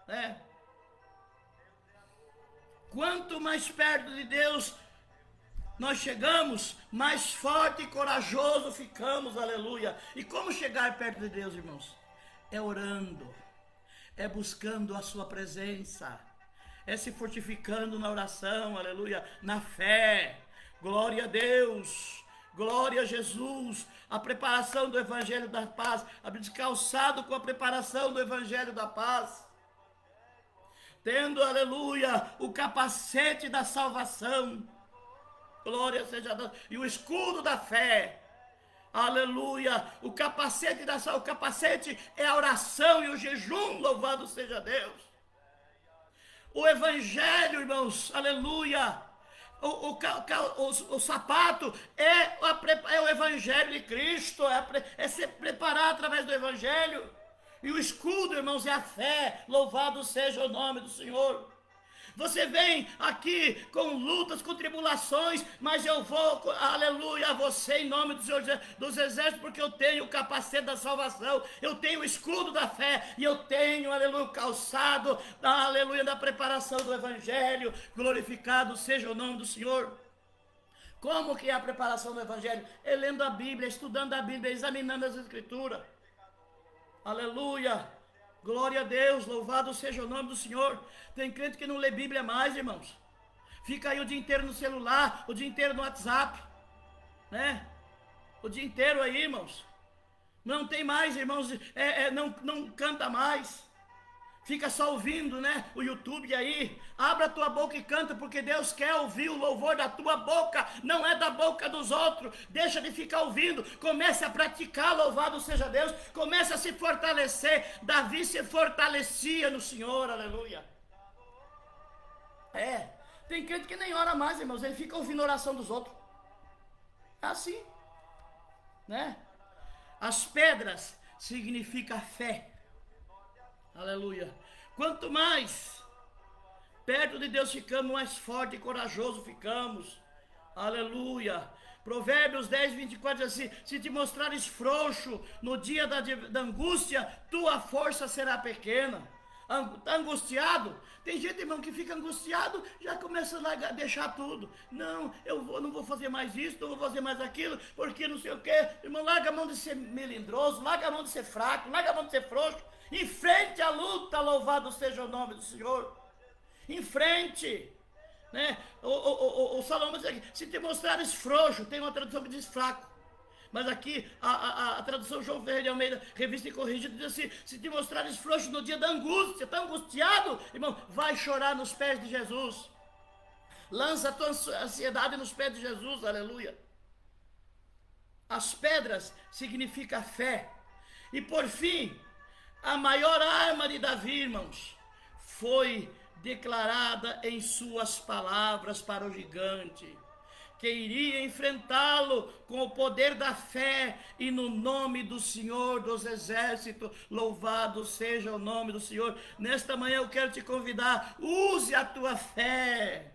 Speaker 1: né? Quanto mais perto de Deus nós chegamos, mais forte e corajoso ficamos, aleluia. E como chegar perto de Deus, irmãos? É orando, é buscando a sua presença, é se fortificando na oração, aleluia, na fé. Glória a Deus, glória a Jesus. A preparação do Evangelho da Paz, calçado com a preparação do Evangelho da Paz, tendo, aleluia, o capacete da salvação, glória seja a Deus, e o escudo da fé, aleluia. O capacete o capacete é a oração e o jejum, louvado seja Deus. O Evangelho, irmãos, aleluia, o sapato é o Evangelho de Cristo, é se preparar através do Evangelho. E o escudo, irmãos, é a fé. Louvado seja o nome do Senhor. Você vem aqui com lutas, com tribulações, mas eu vou, aleluia, a você em nome do Senhor dos Exércitos, porque eu tenho o capacete da salvação, eu tenho o escudo da fé, e eu tenho, aleluia, o calçado, aleluia, da preparação do Evangelho. Glorificado seja o nome do Senhor. Como que é a preparação do Evangelho? É lendo a Bíblia, estudando a Bíblia, examinando as Escrituras. Aleluia, glória a Deus, louvado seja o nome do Senhor. Tem crente que não lê Bíblia mais, irmãos. Fica aí o dia inteiro no celular, o dia inteiro no WhatsApp, né? O dia inteiro aí, irmãos. Não tem mais, irmãos, não canta mais. fica só ouvindo, né, o YouTube aí. Abra a tua boca e canta, porque Deus quer ouvir o louvor da tua boca, não é da boca dos outros. Deixa de ficar ouvindo, comece a praticar, louvado seja Deus, comece a se fortalecer. Davi se fortalecia no Senhor, aleluia. Tem crente que nem ora mais, irmãos, ele fica ouvindo a oração dos outros. É assim, né? As pedras significa fé. Aleluia. Quanto mais perto de Deus ficamos, mais forte e corajoso ficamos. Aleluia. Provérbios 10, 24 diz assim: se te mostrares frouxo no dia da angústia, tua força será pequena. Está angustiado? Tem gente, irmão, que fica angustiado, já começa a deixar tudo. Não, não vou fazer mais isso, não vou fazer mais aquilo, porque não sei o quê. Irmão, larga a mão de ser melindroso, larga a mão de ser fraco, larga a mão de ser frouxo. Em frente à luta, louvado seja o nome do Senhor. Em frente, né? O Salomão diz aqui: se te mostrares frouxo, tem uma tradução que diz fraco. Mas aqui, a tradução João Ferreira de Almeida, revista e corrigida, diz assim: se te mostrares frouxo no dia da angústia, está angustiado, irmão, vai chorar nos pés de Jesus. Lança a tua ansiedade nos pés de Jesus, aleluia. As pedras significam fé. E por fim, a maior arma de Davi, irmãos, foi declarada em suas palavras para o gigante, que iria enfrentá-lo com o poder da fé e no nome do Senhor dos Exércitos. Louvado seja o nome do Senhor. Nesta manhã eu quero te convidar: use a tua fé.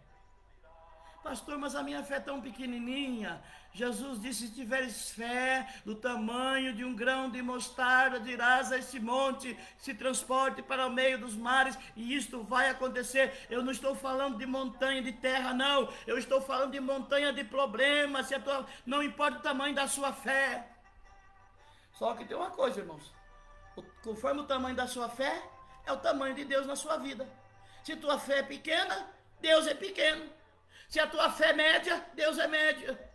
Speaker 1: Pastor, mas a minha fé é tão pequenininha. Jesus disse: se tiveres fé do tamanho de um grão de mostarda, dirás a esse monte, se transporte para o meio dos mares, e isto vai acontecer. Eu não estou falando de montanha de terra, não. Eu estou falando de montanha de problemas. Não importa o tamanho da sua fé. Só que tem uma coisa, irmãos: conforme o tamanho da sua fé, é o tamanho de Deus na sua vida. Se tua fé é pequena, Deus é pequeno. Se a tua fé é média, Deus é média.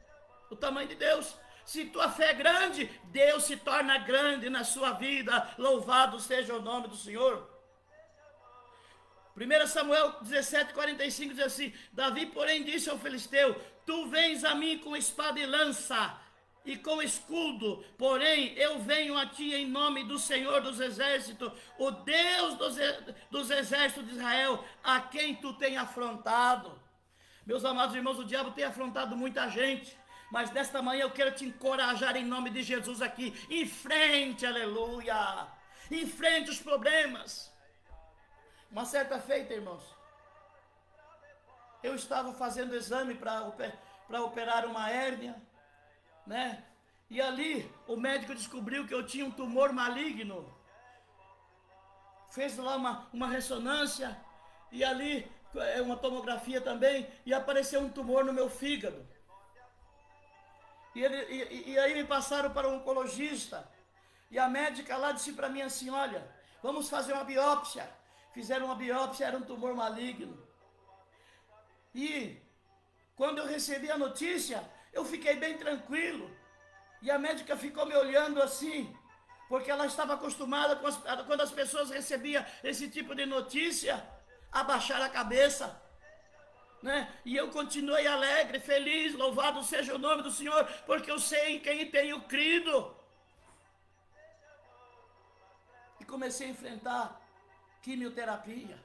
Speaker 1: O tamanho de Deus. Se tua fé é grande, Deus se torna grande na sua vida. Louvado seja o nome do Senhor. 1 Samuel 17:45 diz assim: Davi, porém, disse ao filisteu: tu vens a mim com espada e lança e com escudo, porém eu venho a ti em nome do Senhor dos Exércitos, o Deus dos exércitos de Israel, a quem tu tem afrontado. Meus amados irmãos, o diabo tem afrontado muita gente, mas nesta manhã eu quero te encorajar em nome de Jesus aqui. Em frente, aleluia. Em frente os problemas. Uma certa feita, irmãos, eu estava fazendo exame para operar uma hérnia, né? E ali o médico descobriu que eu tinha um tumor maligno. Fez lá uma ressonância e ali uma tomografia também, e apareceu um tumor no meu fígado. E aí me passaram para um oncologista, e a médica lá disse para mim assim: olha, vamos fazer uma biópsia. Fizeram uma biópsia, era um tumor maligno. E quando eu recebi a notícia, eu fiquei bem tranquilo, e a médica ficou me olhando assim, porque ela estava acostumada quando as pessoas recebiam esse tipo de notícia, abaixar a cabeça, né? E eu continuei alegre, feliz, louvado seja o nome do Senhor, porque eu sei em quem tenho crido. E comecei a enfrentar quimioterapia,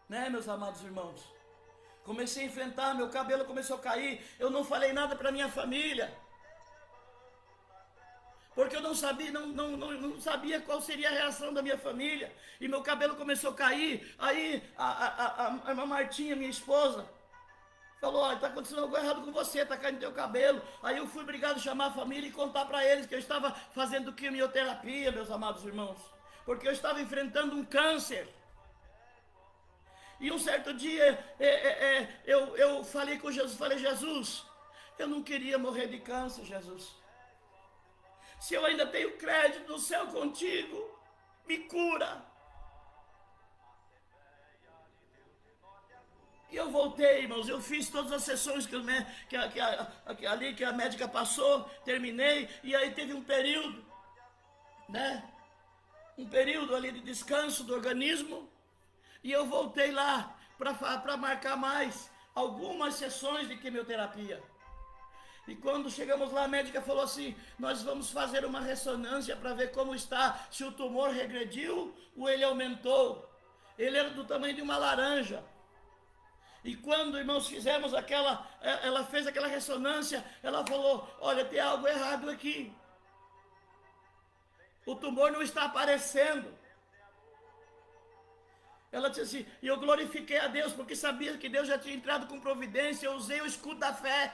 Speaker 1: né, meus amados irmãos? Comecei a enfrentar, meu cabelo começou a cair, eu não falei nada para minha família, porque eu não sabia qual seria a reação da minha família, e meu cabelo começou a cair. Aí a irmã Martinha, minha esposa, falou: olha, está acontecendo algo errado com você, está caindo teu cabelo. Aí eu fui obrigado a chamar a família e contar para eles que eu estava fazendo quimioterapia, meus amados irmãos, porque eu estava enfrentando um câncer. E um certo dia eu falei com Jesus, Jesus, eu não queria morrer de câncer, Jesus. Se eu ainda tenho crédito no céu contigo, me cura. E eu voltei, irmãos, eu fiz todas as sessões que a médica passou, terminei, e aí teve um período, né, um período ali de descanso do organismo, e eu voltei lá para marcar mais algumas sessões de quimioterapia. E quando chegamos lá, a médica falou assim: nós vamos fazer uma ressonância para ver como está, se o tumor regrediu ou ele aumentou. Ele era do tamanho de uma laranja. E quando, irmãos, fizemos ela fez aquela ressonância, ela falou: olha, tem algo errado aqui. O tumor não está aparecendo. Ela disse assim, e eu glorifiquei a Deus, porque sabia que Deus já tinha entrado com providência, eu usei o escudo da fé.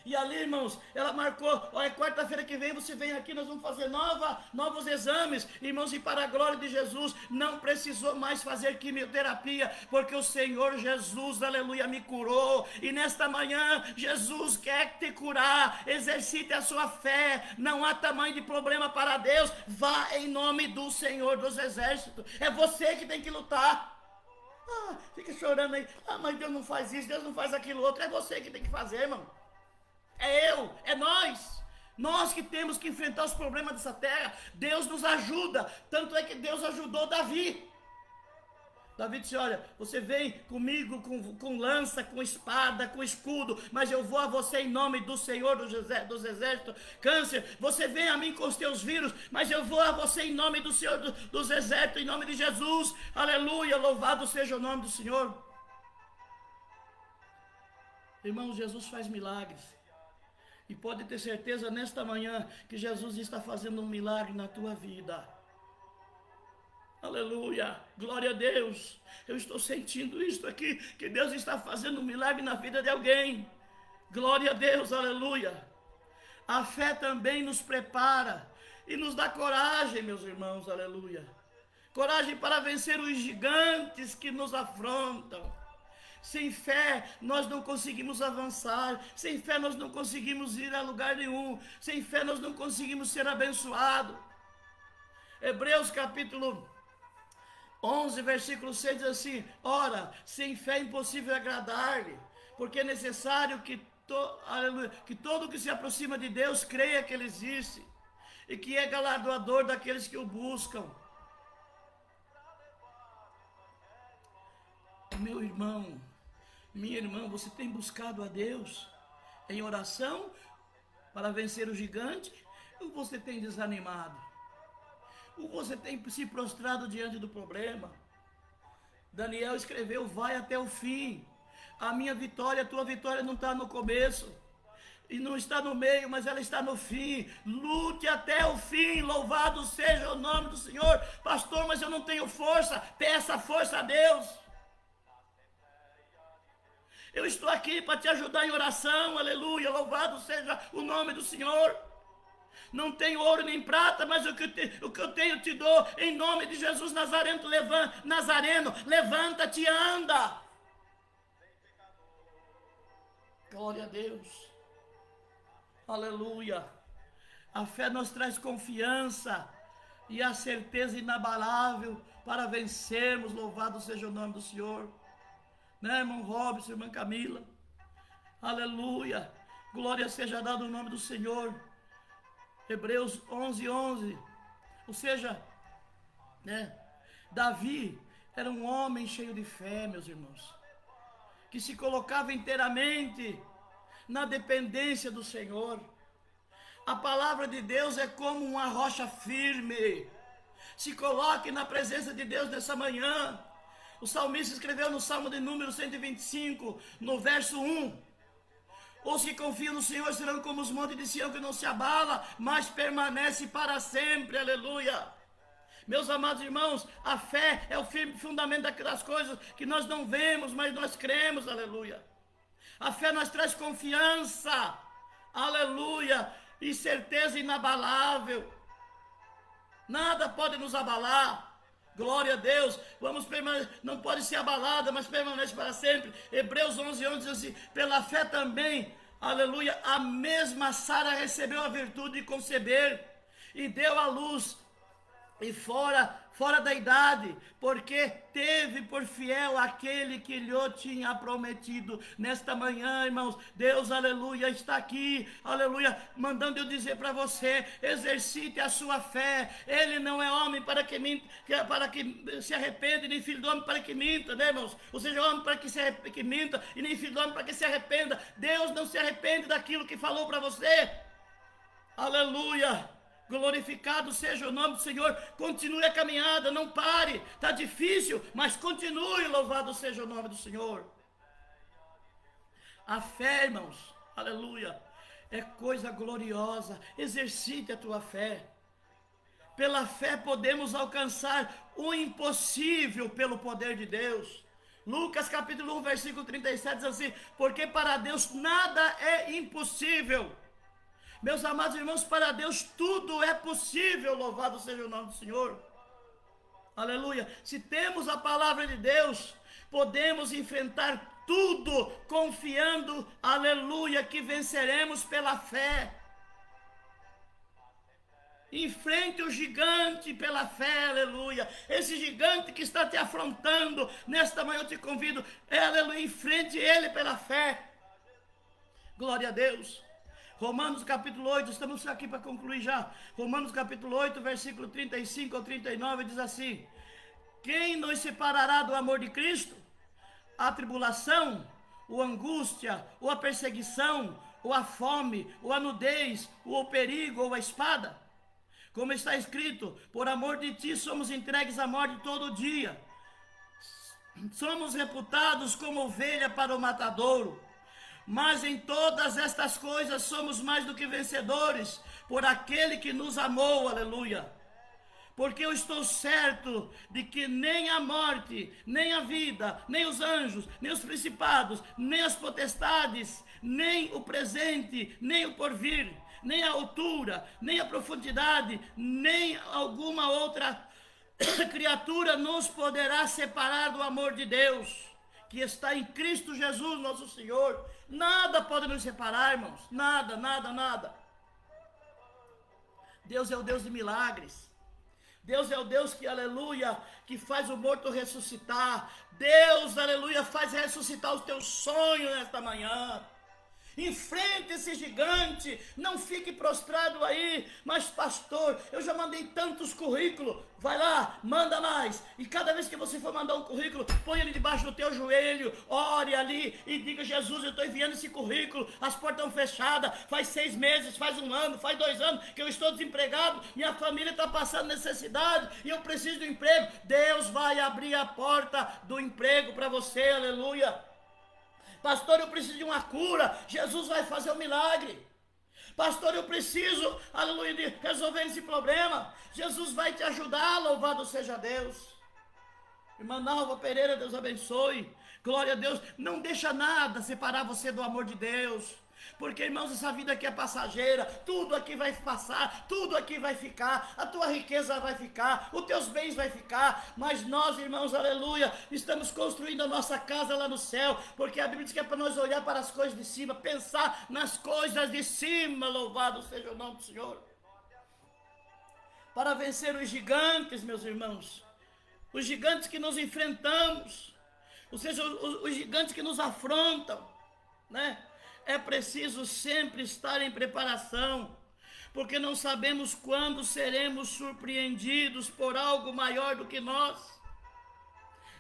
Speaker 1: E ali, irmãos, ela marcou, olha, quarta-feira que vem você vem aqui, nós vamos fazer novos exames. Irmãos, e para a glória de Jesus, não precisou mais fazer quimioterapia, porque o Senhor Jesus, aleluia, me curou. E nesta manhã, Jesus quer te curar, exercite a sua fé, não há tamanho de problema para Deus, vá em nome do Senhor dos Exércitos, é você que tem que lutar. Fica chorando aí, mas Deus não faz isso, Deus não faz aquilo outro, é você que tem que fazer, irmão. É eu, é nós que temos que enfrentar os problemas dessa terra. Deus nos ajuda, tanto é que Deus ajudou Davi. Davi disse, olha, você vem comigo com lança, com espada, com escudo, mas eu vou a você em nome do Senhor dos Exércitos. Câncer, você vem a mim com os teus vírus, mas eu vou a você em nome do Senhor dos Exércitos, em nome de Jesus. Aleluia, louvado seja o nome do Senhor. Irmãos, Jesus faz milagres. E pode ter certeza nesta manhã que Jesus está fazendo um milagre na tua vida. Aleluia, glória a Deus. Eu estou sentindo isso aqui, que Deus está fazendo um milagre na vida de alguém. Glória a Deus, aleluia. A fé também nos prepara e nos dá coragem, meus irmãos, aleluia. Coragem para vencer os gigantes que nos afrontam. Sem fé nós não conseguimos avançar, sem fé nós não conseguimos ir a lugar nenhum, sem fé nós não conseguimos ser abençoados. Hebreus capítulo 11, versículo 6 diz assim, ora, sem fé é impossível agradar-lhe, porque é necessário que todo que se aproxima de Deus creia que Ele existe, e que é galardoador daqueles que o buscam. Meu irmão, minha irmã, você tem buscado a Deus em oração para vencer o gigante? Ou você tem desanimado? Ou você tem se prostrado diante do problema? Daniel escreveu, vai até o fim. A minha vitória, a tua vitória não está no começo. E não está no meio, mas ela está no fim. Lute até o fim, louvado seja o nome do Senhor. Pastor, mas eu não tenho força. Peça força a Deus. Eu estou aqui para te ajudar em oração, aleluia, louvado seja o nome do Senhor. Não tenho ouro nem prata, mas o que eu tenho te dou, em nome de Jesus Nazareno, levanta-te e anda. Glória a Deus, aleluia. A fé nos traz confiança e a certeza inabalável para vencermos, louvado seja o nome do Senhor. Né, irmão Robson, irmã Camila, aleluia, glória seja dada o nome do Senhor. Hebreus 11, ou seja, né, Davi era um homem cheio de fé, meus irmãos, que se colocava inteiramente na dependência do Senhor. A palavra de Deus é como uma rocha firme. Se coloque na presença de Deus nessa manhã. O salmista escreveu no Salmo de número 125, no verso 1. Os que confiam no Senhor serão como os montes de Sião que não se abala, mas permanece para sempre, aleluia. Meus amados irmãos, a fé é o firme fundamento das coisas que nós não vemos, mas nós cremos, aleluia. A fé nos traz confiança, aleluia, e certeza inabalável. Nada pode nos abalar. Glória a Deus, não pode ser abalada, mas permanece para sempre. Hebreus 11 diz assim, pela fé também, aleluia, a mesma Sara recebeu a virtude de conceber e deu à luz e fora da idade, porque teve por fiel aquele que lhe tinha prometido. Nesta manhã, irmãos, Deus, aleluia, está aqui, aleluia, mandando eu dizer para você: exercite a sua fé. Ele não é homem para que minta, para que se arrependa, nem filho do homem para que minta, né, irmãos? Ou seja, homem para que minta, e nem filho do homem para que se arrependa. Deus não se arrepende daquilo que falou para você. Aleluia. Glorificado seja o nome do Senhor. Continue a caminhada, não pare. Está difícil, mas continue. Louvado seja o nome do Senhor. A fé, irmãos, aleluia, é coisa gloriosa. Exercite a tua fé. Pela fé podemos alcançar o impossível pelo poder de Deus. Lucas capítulo 1, versículo 37 diz assim: porque para Deus nada é impossível. Meus amados irmãos, para Deus tudo é possível. Louvado seja o nome do Senhor. Aleluia. Se temos a palavra de Deus, podemos enfrentar tudo confiando, aleluia, que venceremos pela fé. Enfrente o gigante pela fé, aleluia. Esse gigante que está te afrontando nesta manhã, eu te convido, aleluia, enfrente ele pela fé. Glória a Deus. Romanos capítulo 8, estamos aqui para concluir já. Romanos capítulo 8, versículo 35 ao 39 diz assim: quem nos separará do amor de Cristo? A tribulação, ou a angústia, ou a perseguição, ou a fome, ou a nudez, ou o perigo, ou a espada? Como está escrito: por amor de ti somos entregues à morte todo dia. Somos reputados como ovelha para o matadouro. Mas em todas estas coisas somos mais do que vencedores, por aquele que nos amou, aleluia. Porque eu estou certo de que nem a morte, nem a vida, nem os anjos, nem os principados, nem as potestades, nem o presente, nem o porvir, nem a altura, nem a profundidade, nem alguma outra criatura nos poderá separar do amor de Deus, que está em Cristo Jesus, nosso Senhor. Nada pode nos separar, irmãos. Nada, nada, nada. Deus é o Deus de milagres. Deus é o Deus que, aleluia, que faz o morto ressuscitar. Deus, aleluia, faz ressuscitar os teus sonhos nesta manhã. Enfrente esse gigante, não fique prostrado aí. Mas pastor, eu já mandei tantos currículos. Vai lá, manda mais. E cada vez que você for mandar um currículo, põe ele debaixo do teu joelho, ore ali e diga: Jesus, eu estou enviando esse currículo, as portas estão fechadas, faz 6 meses, faz 1 ano, faz 2 anos que eu estou desempregado, minha família está passando necessidade e eu preciso do emprego. Deus vai abrir a porta do emprego para você, aleluia. Pastor, eu preciso de uma cura. Jesus vai fazer um milagre. Pastor, eu preciso, aleluia, de resolver esse problema. Jesus vai te ajudar, louvado seja Deus. Irmã Nalva Pereira, Deus abençoe. Glória a Deus. Não deixa nada separar você do amor de Deus. Porque, irmãos, essa vida aqui é passageira. Tudo aqui vai passar, tudo aqui vai ficar. A tua riqueza vai ficar, os teus bens vai ficar. Mas nós, irmãos, aleluia, estamos construindo a nossa casa lá no céu. Porque a Bíblia diz que é para nós olhar para as coisas de cima, pensar nas coisas de cima. Louvado seja o nome do Senhor. Para vencer os gigantes, meus irmãos, os gigantes que nos enfrentamos, ou seja, os gigantes que nos afrontam, né? É preciso sempre estar em preparação, porque não sabemos quando seremos surpreendidos por algo maior do que nós.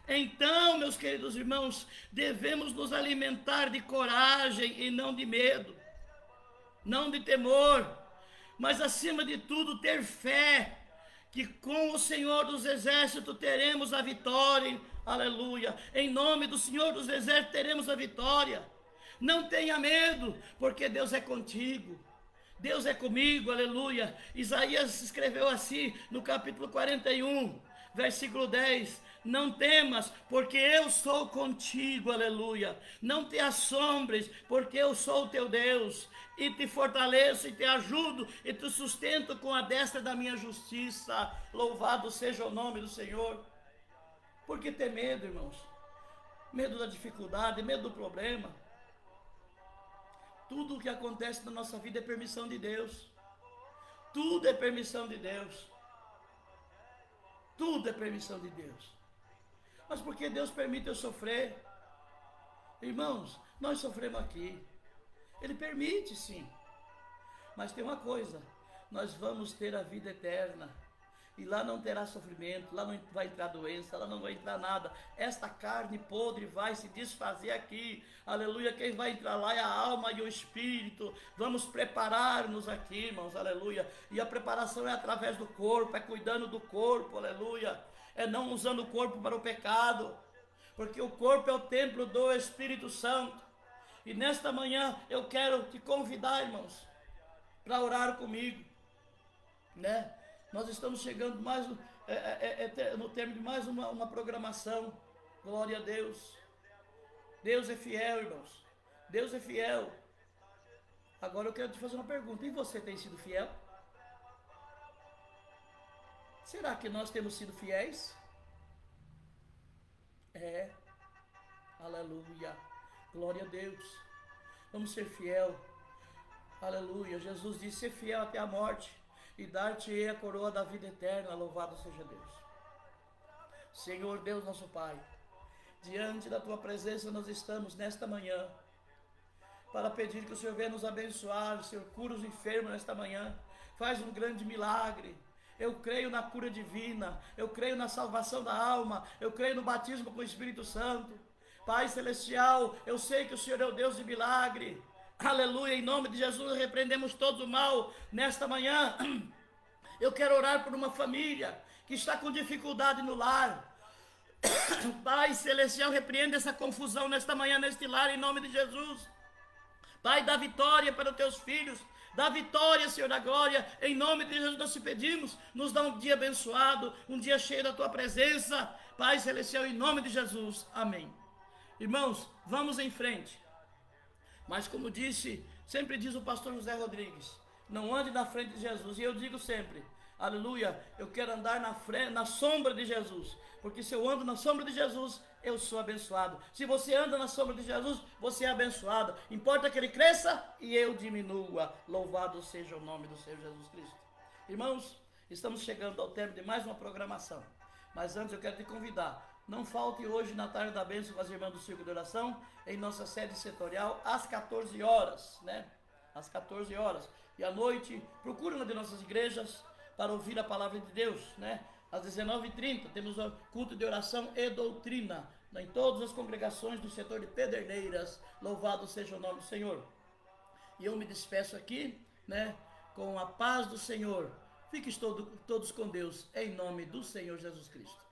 Speaker 1: Então, meus queridos irmãos, devemos nos alimentar de coragem e não de medo, não de temor, mas acima de tudo ter fé, que com o Senhor dos Exércitos teremos a vitória, aleluia. Em nome do Senhor dos Exércitos teremos a vitória. Não tenha medo, porque Deus é contigo. Deus é comigo, aleluia. Isaías escreveu assim no capítulo 41, versículo 10: não temas, porque eu sou contigo, aleluia. Não te assombres, porque eu sou o teu Deus, e te fortaleço, e te ajudo, e te sustento com a destra da minha justiça. Louvado seja o nome do Senhor. Por que ter medo, irmãos? Medo da dificuldade, medo do problema. Tudo o que acontece na nossa vida é permissão de Deus. Tudo é permissão de Deus. Tudo é permissão de Deus. Mas por que Deus permite eu sofrer? Irmãos, nós sofremos aqui. Ele permite, sim. Mas tem uma coisa, nós vamos ter a vida eterna. E lá não terá sofrimento, lá não vai entrar doença, lá não vai entrar nada. Esta carne podre vai se desfazer aqui. Aleluia, quem vai entrar lá é a alma e o espírito. Vamos preparar-nos aqui, irmãos, aleluia. E a preparação é através do corpo, é cuidando do corpo, aleluia. É não usando o corpo para o pecado, porque o corpo é o templo do Espírito Santo. E nesta manhã eu quero te convidar, irmãos, para orar comigo, né? Nós estamos chegando mais no termo de mais uma programação. Glória a Deus. Deus é fiel, irmãos. Deus é fiel. Agora eu quero te fazer uma pergunta. E você tem sido fiel? Será que nós temos sido fiéis? É. Aleluia. Glória a Deus. Vamos ser fiel. Aleluia. Jesus disse: ser fiel até a morte, e dar-te-ei a coroa da vida eterna. Louvado seja Deus. Senhor Deus nosso Pai, diante da tua presença nós estamos nesta manhã, para pedir que o Senhor venha nos abençoar. Senhor, cura os enfermos nesta manhã, faz um grande milagre. Eu creio na cura divina, eu creio na salvação da alma, eu creio no batismo com o Espírito Santo. Pai Celestial, eu sei que o Senhor é o Deus de milagre. Aleluia, em nome de Jesus repreendemos todo o mal nesta manhã. Eu quero orar por uma família que está com dificuldade no lar. Pai Celestial, repreende essa confusão nesta manhã, neste lar, em nome de Jesus. Pai, dá vitória para os teus filhos, dá vitória, Senhor da glória, em nome de Jesus nós te pedimos, nos dá um dia abençoado, um dia cheio da tua presença, Pai Celestial, em nome de Jesus, amém. Irmãos, vamos em frente, mas como disse, sempre diz o pastor José Rodrigues, não ande na frente de Jesus, e eu digo sempre, aleluia, eu quero andar na sombra de Jesus, porque se eu ando na sombra de Jesus, eu sou abençoado. Se você anda na sombra de Jesus, você é abençoado. Importa que ele cresça e eu diminua. Louvado seja o nome do Senhor Jesus Cristo. Irmãos, estamos chegando ao término de mais uma programação, mas antes eu quero te convidar, não falte hoje na tarde da bênção com as irmãs do Círculo de Oração, em nossa sede setorial, às 14 horas, né? Às 14 horas. E à noite, procure uma de nossas igrejas para ouvir a palavra de Deus, né? Às 19h30 temos o culto de oração e doutrina, né? Em todas as congregações do setor de Pederneiras. Louvado seja o nome do Senhor. E eu me despeço aqui, né? Com a paz do Senhor. Fiquem todos com Deus, em nome do Senhor Jesus Cristo.